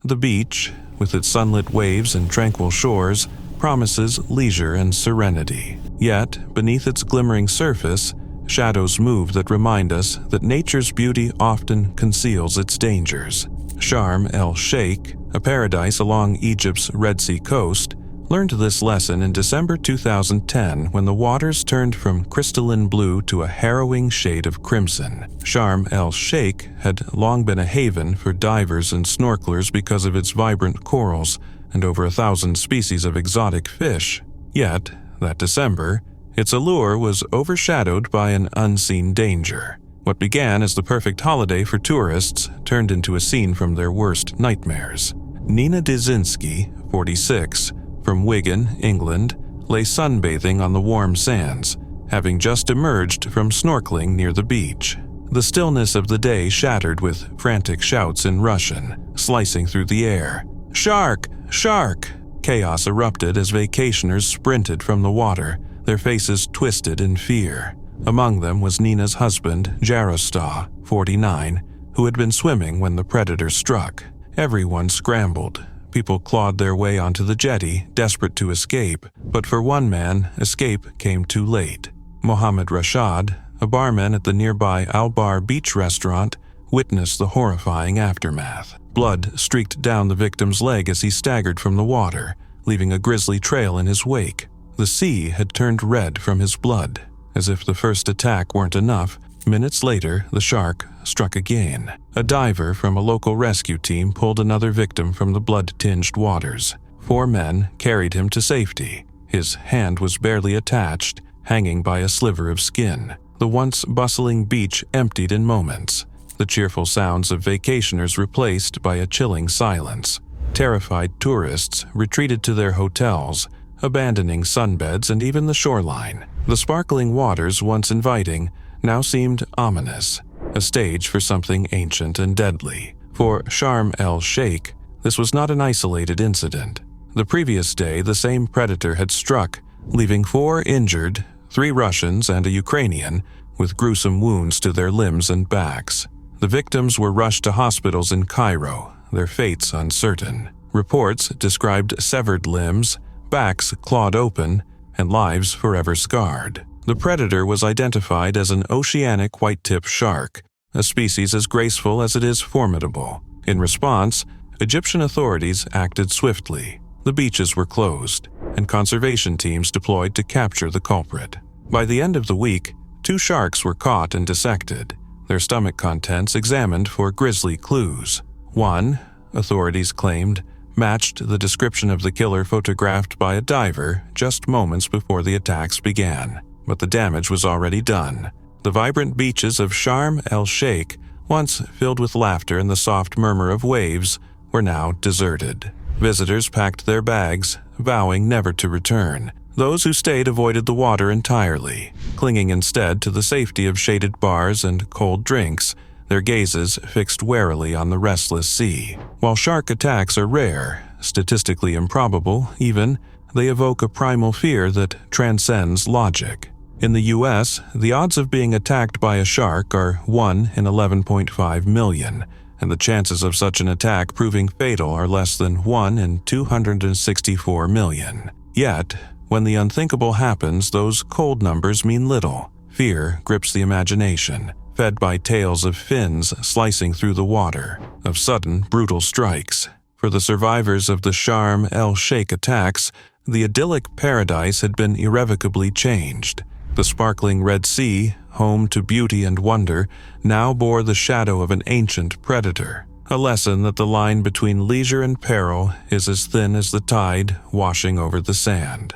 [SPEAKER 1] The beach, with its sunlit waves and tranquil shores, promises leisure and serenity. Yet, beneath its glimmering surface, shadows move that remind us that nature's beauty often conceals its dangers. Sharm el-Sheikh, a paradise along Egypt's Red Sea coast, learned this lesson in December 2010 when the waters turned from crystalline blue to a harrowing shade of crimson. Sharm el-Sheikh had long been a haven for divers and snorkelers because of its vibrant corals and over 1,000 species of exotic fish. Yet, that December, its allure was overshadowed by an unseen danger. What began as the perfect holiday for tourists turned into a scene from their worst nightmares. Nina Dzinski, 46, from Wigan, England, lay sunbathing on the warm sands, having just emerged from snorkeling near the beach. The stillness of the day shattered with frantic shouts in Russian, slicing through the air. "Shark! Shark!" Chaos erupted as vacationers sprinted from the water, their faces twisted in fear. Among them was Nina's husband, Jaroslav, 49, who had been swimming when the predator struck. Everyone scrambled. People clawed their way onto the jetty, desperate to escape, but for one man, escape came too late. Mohammed Rashad, a barman at the nearby Al-Bar beach restaurant, witnessed the horrifying aftermath. Blood streaked down the victim's leg as he staggered from the water, leaving a grisly trail in his wake. The sea had turned red from his blood. As if the first attack weren't enough, minutes later, the shark struck again. A diver from a local rescue team pulled another victim from the blood-tinged waters. 4 men carried him to safety. His hand was barely attached, hanging by a sliver of skin. The once bustling beach emptied in moments, the cheerful sounds of vacationers replaced by a chilling silence. Terrified tourists retreated to their hotels, abandoning sunbeds and even the shoreline. The sparkling waters, once inviting, now seemed ominous, a stage for something ancient and deadly. For Sharm el-Sheikh, this was not an isolated incident. The previous day, the same predator had struck, leaving 4 injured, 3 Russians and a Ukrainian, with gruesome wounds to their limbs and backs. The victims were rushed to hospitals in Cairo, their fates uncertain. Reports described severed limbs, backs clawed open, and lives forever scarred. The predator was identified as an oceanic white-tip shark, a species as graceful as it is formidable. In response, Egyptian authorities acted swiftly. The beaches were closed, and conservation teams deployed to capture the culprit. By the end of the week, 2 sharks were caught and dissected, their stomach contents examined for grisly clues. One, authorities claimed, matched the description of the killer photographed by a diver just moments before the attacks began. But the damage was already done. The vibrant beaches of Sharm el-Sheikh, once filled with laughter and the soft murmur of waves, were now deserted. Visitors packed their bags, vowing never to return. Those who stayed avoided the water entirely, clinging instead to the safety of shaded bars and cold drinks, their gazes fixed warily on the restless sea. While shark attacks are rare, statistically improbable even, they evoke a primal fear that transcends logic. In the U.S., the odds of being attacked by a shark are 1 in 11.5 million, and the chances of such an attack proving fatal are less than 1 in 264 million. Yet, when the unthinkable happens, those cold numbers mean little. Fear grips the imagination, fed by tales of fins slicing through the water, of sudden, brutal strikes. For the survivors of the Sharm el-Sheikh attacks, the idyllic paradise had been irrevocably changed. The sparkling Red Sea, home to beauty and wonder, now bore the shadow of an ancient predator, a lesson that the line between leisure and peril is as thin as the tide washing over the sand.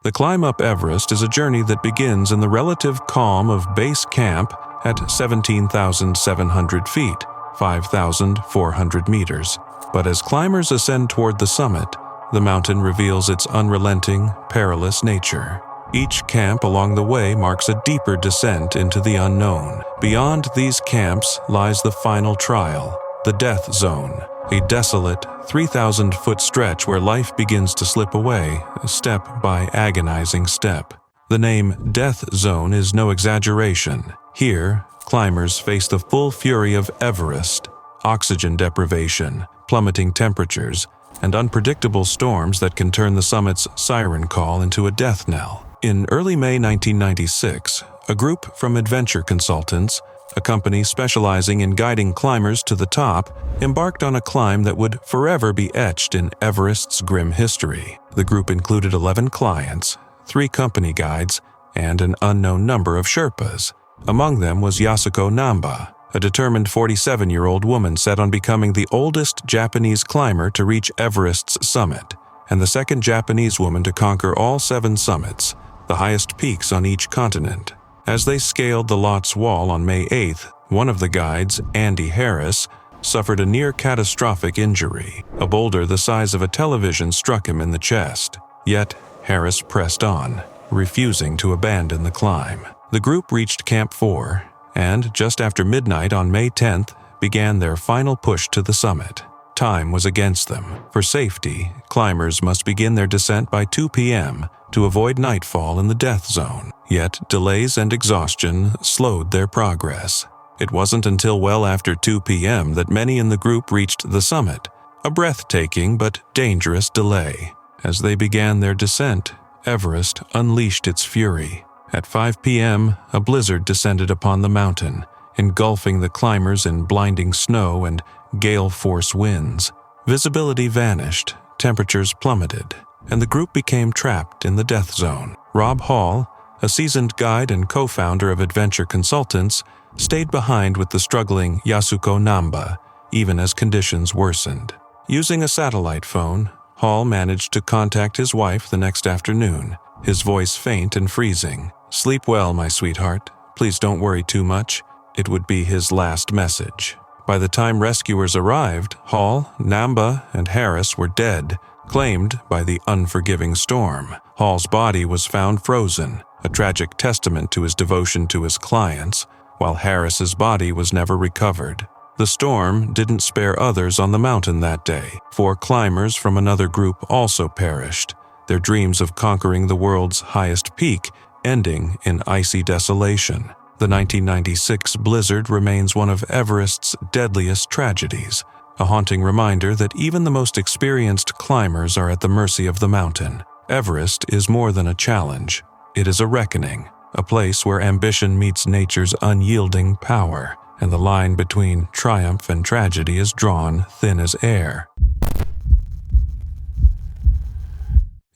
[SPEAKER 1] The climb up Everest is a journey that begins in the relative calm of base camp at 17,700 feet, 5,400 meters. But as climbers ascend toward the summit, the mountain reveals its unrelenting, perilous nature. Each camp along the way marks a deeper descent into the unknown. Beyond these camps lies the final trial, The Death Zone, a desolate, 3,000-foot stretch where life begins to slip away, step by agonizing step. The name Death Zone is no exaggeration. Here, climbers face the full fury of Everest, oxygen deprivation, plummeting temperatures, and unpredictable storms that can turn the summit's siren call into a death knell. In early May 1996, a group from Adventure Consultants, a company specializing in guiding climbers to the top, embarked on a climb that would forever be etched in Everest's grim history. The group included 11 clients, 3 company guides, and an unknown number of Sherpas. Among them was Yasuko Namba, a determined 47-year-old woman set on becoming the oldest Japanese climber to reach Everest's summit, and the second Japanese woman to conquer all 7 summits, the highest peaks on each continent. As they scaled the Lot's Wall on May 8th, one of the guides, Andy Harris, suffered a near-catastrophic injury. A boulder the size of a television struck him in the chest. Yet, Harris pressed on, refusing to abandon the climb. The group reached Camp 4, and just after midnight on May 10th, began their final push to the summit. Time was against them. For safety, climbers must begin their descent by 2 p.m. to avoid nightfall in the death zone. Yet, delays and exhaustion slowed their progress. It wasn't until well after 2 p.m. that many in the group reached the summit, a breathtaking but dangerous delay. As they began their descent, Everest unleashed its fury. At 5 p.m., a blizzard descended upon the mountain, engulfing the climbers in blinding snow and gale-force winds. Visibility vanished, temperatures plummeted, and the group became trapped in the death zone. Rob Hall, a seasoned guide and co-founder of Adventure Consultants, stayed behind with the struggling Yasuko Namba, even as conditions worsened. Using a satellite phone, Hall managed to contact his wife the next afternoon, his voice faint and freezing. "Sleep well, my sweetheart. Please don't worry too much." It would be his last message. By the time rescuers arrived, Hall, Namba, and Harris were dead, claimed by the unforgiving storm. Hall's body was found frozen, a tragic testament to his devotion to his clients, while Harris's body was never recovered. The storm didn't spare others on the mountain that day. 4 climbers from another group also perished, their dreams of conquering the world's highest peak ending in icy desolation. The 1996 blizzard remains one of Everest's deadliest tragedies, a haunting reminder that even the most experienced climbers are at the mercy of the mountain. Everest is more than a challenge. It is a reckoning, a place where ambition meets nature's unyielding power, and the line between triumph and tragedy is drawn thin as air.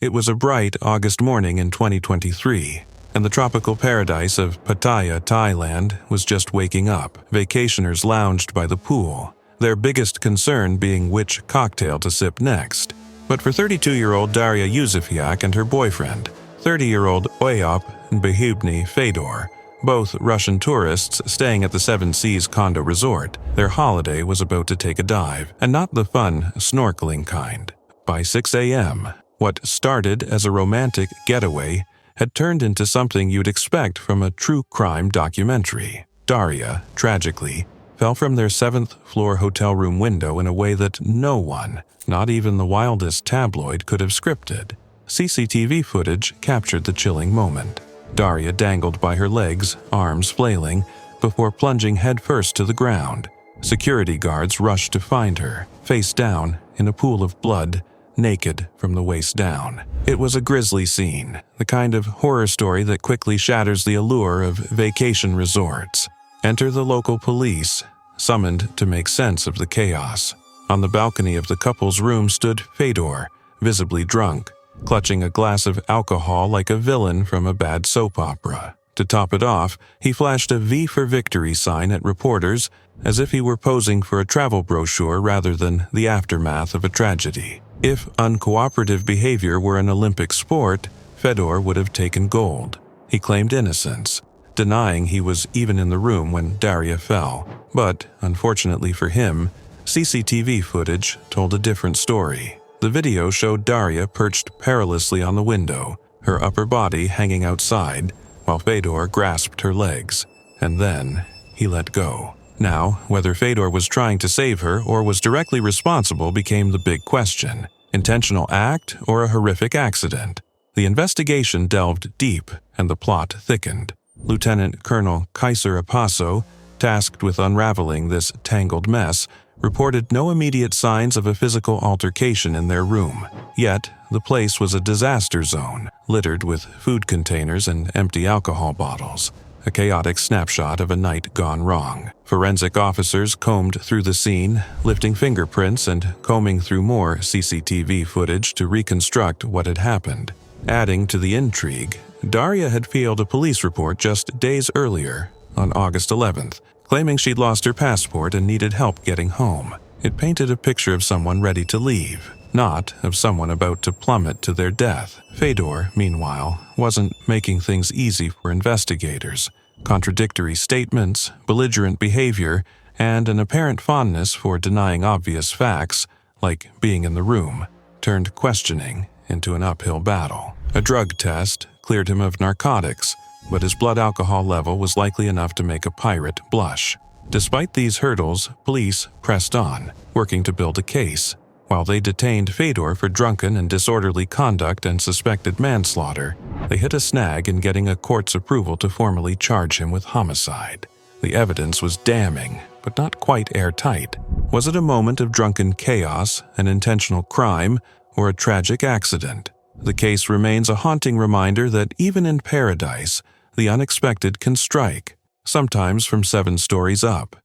[SPEAKER 1] It was a bright August morning in 2023, and the tropical paradise of Pattaya, Thailand, was just waking up. Vacationers lounged by the pool, their biggest concern being which cocktail to sip next. But for 32-year-old Daria Yusufiak and her boyfriend, 30-year-old Oyop Behubny Fedor, both Russian tourists staying at the Seven Seas condo resort, their holiday was about to take a dive, and not the fun, snorkeling kind. By 6 a.m., what started as a romantic getaway had turned into something you'd expect from a true crime documentary. Daria, tragically, fell from their 7th-floor hotel room window in a way that no one, not even the wildest tabloid, could have scripted. CCTV footage captured the chilling moment. Daria dangled by her legs, arms flailing, before plunging headfirst to the ground. Security guards rushed to find her, face down, in a pool of blood, naked from the waist down. It was a grisly scene, the kind of horror story that quickly shatters the allure of vacation resorts. Enter the local police, summoned to make sense of the chaos. On the balcony of the couple's room stood Fedor, visibly drunk, clutching a glass of alcohol like a villain from a bad soap opera. To top it off, he flashed a V for Victory sign at reporters, as if he were posing for a travel brochure rather than the aftermath of a tragedy. If uncooperative behavior were an Olympic sport, Fedor would have taken gold. He claimed innocence, denying he was even in the room when Daria fell. But, unfortunately for him, CCTV footage told a different story. The video showed Daria perched perilously on the window, her upper body hanging outside, while Fedor grasped her legs. And then he let go. Now, whether Fedor was trying to save her or was directly responsible became the big question. Intentional act or a horrific accident? The investigation delved deep and the plot thickened. Lieutenant Colonel Kaiser Apasso, tasked with unraveling this tangled mess, reported no immediate signs of a physical altercation in their room. Yet, the place was a disaster zone, littered with food containers and empty alcohol bottles. A chaotic snapshot of a night gone wrong. Forensic officers combed through the scene, lifting fingerprints and combing through more CCTV footage to reconstruct what had happened. Adding to the intrigue, Daria had filed a police report just days earlier, on August 11th, claiming she'd lost her passport and needed help getting home. It painted a picture of someone ready to leave, not of someone about to plummet to their death. Fedor, meanwhile, wasn't making things easy for investigators. Contradictory statements, belligerent behavior, and an apparent fondness for denying obvious facts, like being in the room, turned questioning into an uphill battle. A drug test cleared him of narcotics, but his blood alcohol level was likely enough to make a pirate blush. Despite these hurdles, police pressed on, working to build a case. While they detained Fedor for drunken and disorderly conduct and suspected manslaughter, they hit a snag in getting a court's approval to formally charge him with homicide. The evidence was damning, but not quite airtight. Was it a moment of drunken chaos, an intentional crime, or a tragic accident? The case remains a haunting reminder that even in paradise, the unexpected can strike, sometimes from 7 stories up.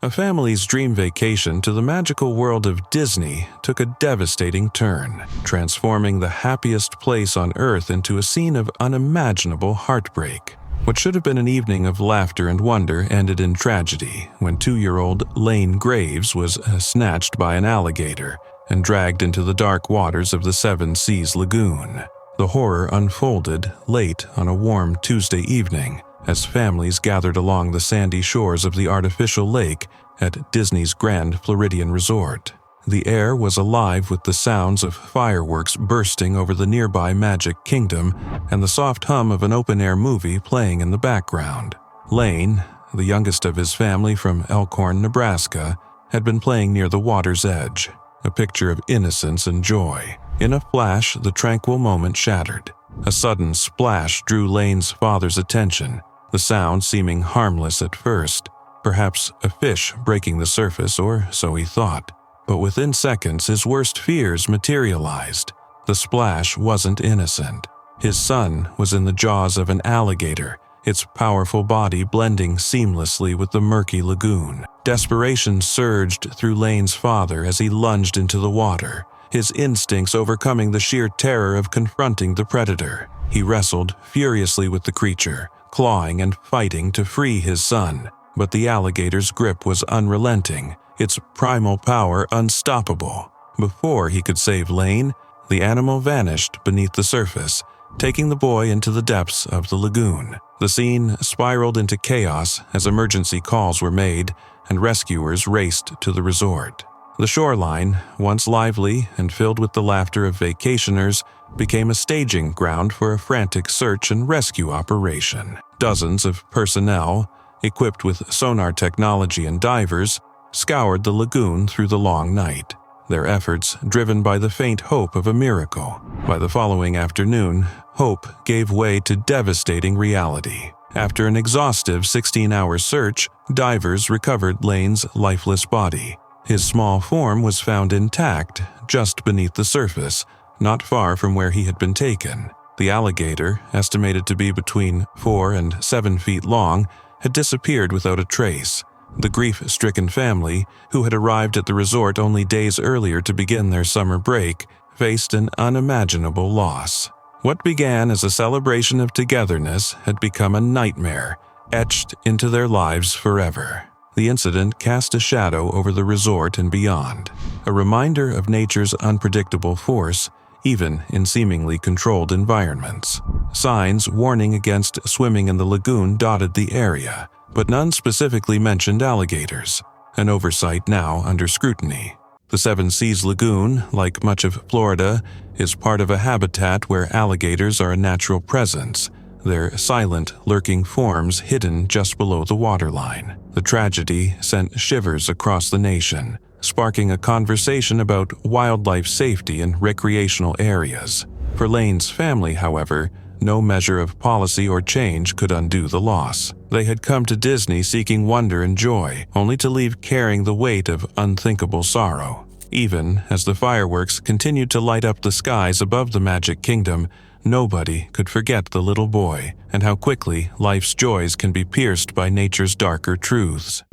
[SPEAKER 1] A family's dream vacation to the magical world of Disney took a devastating turn, transforming the happiest place on Earth into a scene of unimaginable heartbreak. What should have been an evening of laughter and wonder ended in tragedy when 2-year-old Lane Graves was snatched by an alligator and dragged into the dark waters of the Seven Seas Lagoon. The horror unfolded late on a warm Tuesday evening as families gathered along the sandy shores of the artificial lake at Disney's Grand Floridian Resort. The air was alive with the sounds of fireworks bursting over the nearby Magic Kingdom and the soft hum of an open-air movie playing in the background. Lane, the youngest of his family from Elkhorn, Nebraska, had been playing near the water's edge, a picture of innocence and joy. In a flash, the tranquil moment shattered. A sudden splash drew Lane's father's attention, the sound seeming harmless at first, perhaps a fish breaking the surface, or so he thought. But within seconds, his worst fears materialized. The splash wasn't innocent. His son was in the jaws of an alligator, its powerful body blending seamlessly with the murky lagoon. Desperation surged through Lane's father as he lunged into the water, his instincts overcoming the sheer terror of confronting the predator. He wrestled furiously with the creature, clawing and fighting to free his son. But the alligator's grip was unrelenting, its primal power unstoppable. Before he could save Lane, the animal vanished beneath the surface, taking the boy into the depths of the lagoon. The scene spiraled into chaos as emergency calls were made and rescuers raced to the resort. The shoreline, once lively and filled with the laughter of vacationers, became a staging ground for a frantic search and rescue operation. Dozens of personnel, equipped with sonar technology and divers, scoured the lagoon through the long night, their efforts driven by the faint hope of a miracle. By the following afternoon, hope gave way to devastating reality. After an exhaustive 16-hour search, divers recovered Lane's lifeless body. His small form was found intact just beneath the surface, not far from where he had been taken. The alligator, estimated to be between 4 and 7 feet long, had disappeared without a trace. The grief-stricken family, who had arrived at the resort only days earlier to begin their summer break, faced an unimaginable loss. What began as a celebration of togetherness had become a nightmare, etched into their lives forever. The incident cast a shadow over the resort and beyond, a reminder of nature's unpredictable force, even in seemingly controlled environments. Signs warning against swimming in the lagoon dotted the area, but none specifically mentioned alligators, an oversight now under scrutiny. The Seven Seas Lagoon, like much of Florida, is part of a habitat where alligators are a natural presence, their silent, lurking forms hidden just below the waterline. The tragedy sent shivers across the nation, sparking a conversation about wildlife safety in recreational areas. For Lane's family, however, no measure of policy or change could undo the loss. They had come to Disney seeking wonder and joy, only to leave carrying the weight of unthinkable sorrow. Even as the fireworks continued to light up the skies above the Magic Kingdom, nobody could forget the little boy and how quickly life's joys can be pierced by nature's darker truths.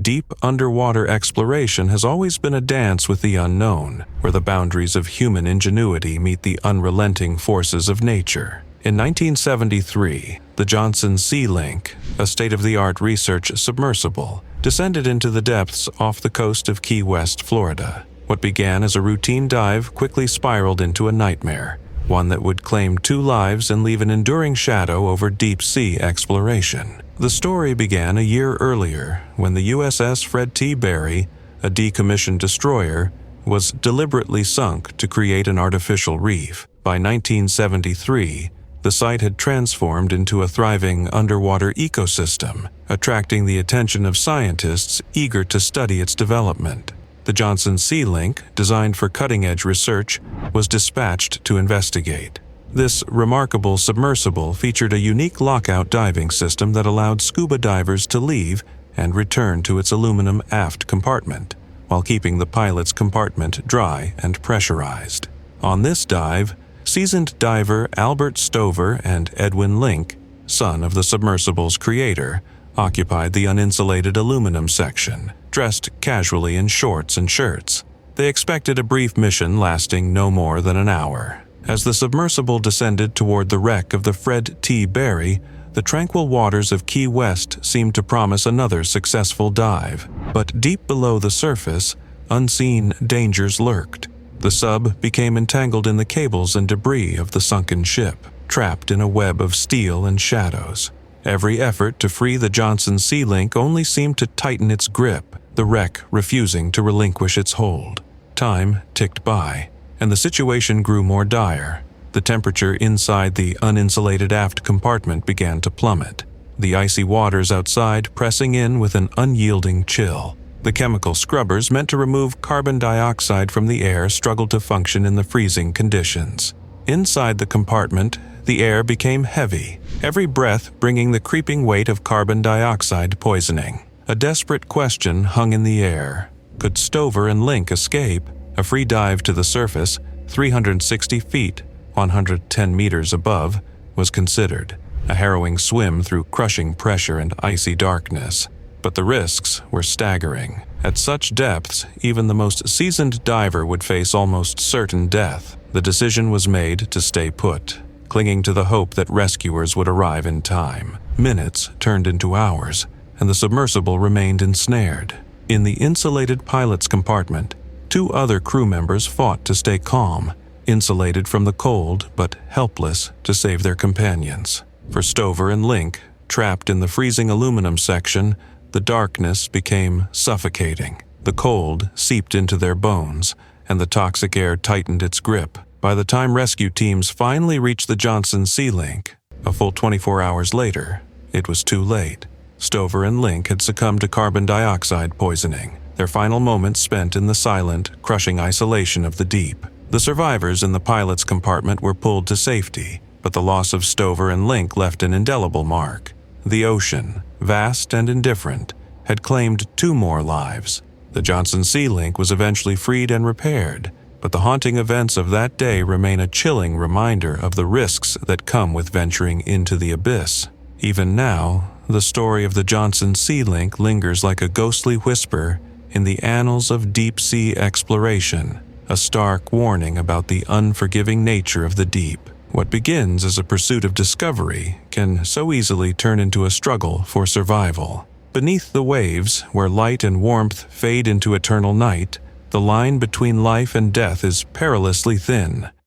[SPEAKER 1] Deep underwater exploration has always been a dance with the unknown, where the boundaries of human ingenuity meet the unrelenting forces of nature. In 1973, the Johnson Sea Link, a state-of-the-art research submersible, descended into the depths off the coast of Key West, Florida. What began as a routine dive quickly spiraled into a nightmare, one that would claim 2 lives and leave an enduring shadow over deep-sea exploration. The story began a year earlier when the USS Fred T. Barry, a decommissioned destroyer, was deliberately sunk to create an artificial reef. By 1973, the site had transformed into a thriving underwater ecosystem, attracting the attention of scientists eager to study its development. The Johnson Sea Link, designed for cutting-edge research, was dispatched to investigate. This remarkable submersible featured a unique lockout diving system that allowed scuba divers to leave and return to its aluminum aft compartment, while keeping the pilot's compartment dry and pressurized. On this dive, seasoned diver Albert Stover and Edwin Link, son of the submersible's creator, occupied the uninsulated aluminum section, dressed casually in shorts and shirts. They expected a brief mission lasting no more than an hour. As the submersible descended toward the wreck of the Fred T. Barry, the tranquil waters of Key West seemed to promise another successful dive. But deep below the surface, unseen dangers lurked. The sub became entangled in the cables and debris of the sunken ship, trapped in a web of steel and shadows. Every effort to free the Johnson Sea Link only seemed to tighten its grip, the wreck refusing to relinquish its hold. Time ticked by, and the situation grew more dire. The temperature inside the uninsulated aft compartment began to plummet, the icy waters outside pressing in with an unyielding chill. The chemical scrubbers meant to remove carbon dioxide from the air struggled to function in the freezing conditions. Inside the compartment, the air became heavy, every breath bringing the creeping weight of carbon dioxide poisoning. A desperate question hung in the air. Could Stover and Link escape? A free dive to the surface, 360 feet, 110 meters above, was considered. A harrowing swim through crushing pressure and icy darkness. But the risks were staggering. At such depths, even the most seasoned diver would face almost certain death. The decision was made to stay put, clinging to the hope that rescuers would arrive in time. Minutes turned into hours, and the submersible remained ensnared. In the insulated pilot's compartment, 2 other crew members fought to stay calm, insulated from the cold but helpless to save their companions. For Stover and Link, trapped in the freezing aluminum section, the darkness became suffocating. The cold seeped into their bones, and the toxic air tightened its grip. By the time rescue teams finally reached the Johnson Sea Link, a full 24 hours later, it was too late. Stover and Link had succumbed to carbon dioxide poisoning, their final moments spent in the silent, crushing isolation of the deep. The survivors in the pilot's compartment were pulled to safety, but the loss of Stover and Link left an indelible mark. The ocean, vast and indifferent, had claimed 2 more lives. The Johnson Sea Link was eventually freed and repaired, but the haunting events of that day remain a chilling reminder of the risks that come with venturing into the abyss. Even now, the story of the Johnson Sea Link lingers like a ghostly whisper in the annals of deep-sea exploration, a stark warning about the unforgiving nature of the deep. What begins as a pursuit of discovery can so easily turn into a struggle for survival. Beneath the waves, where light and warmth fade into eternal night, the line between life and death is perilously thin.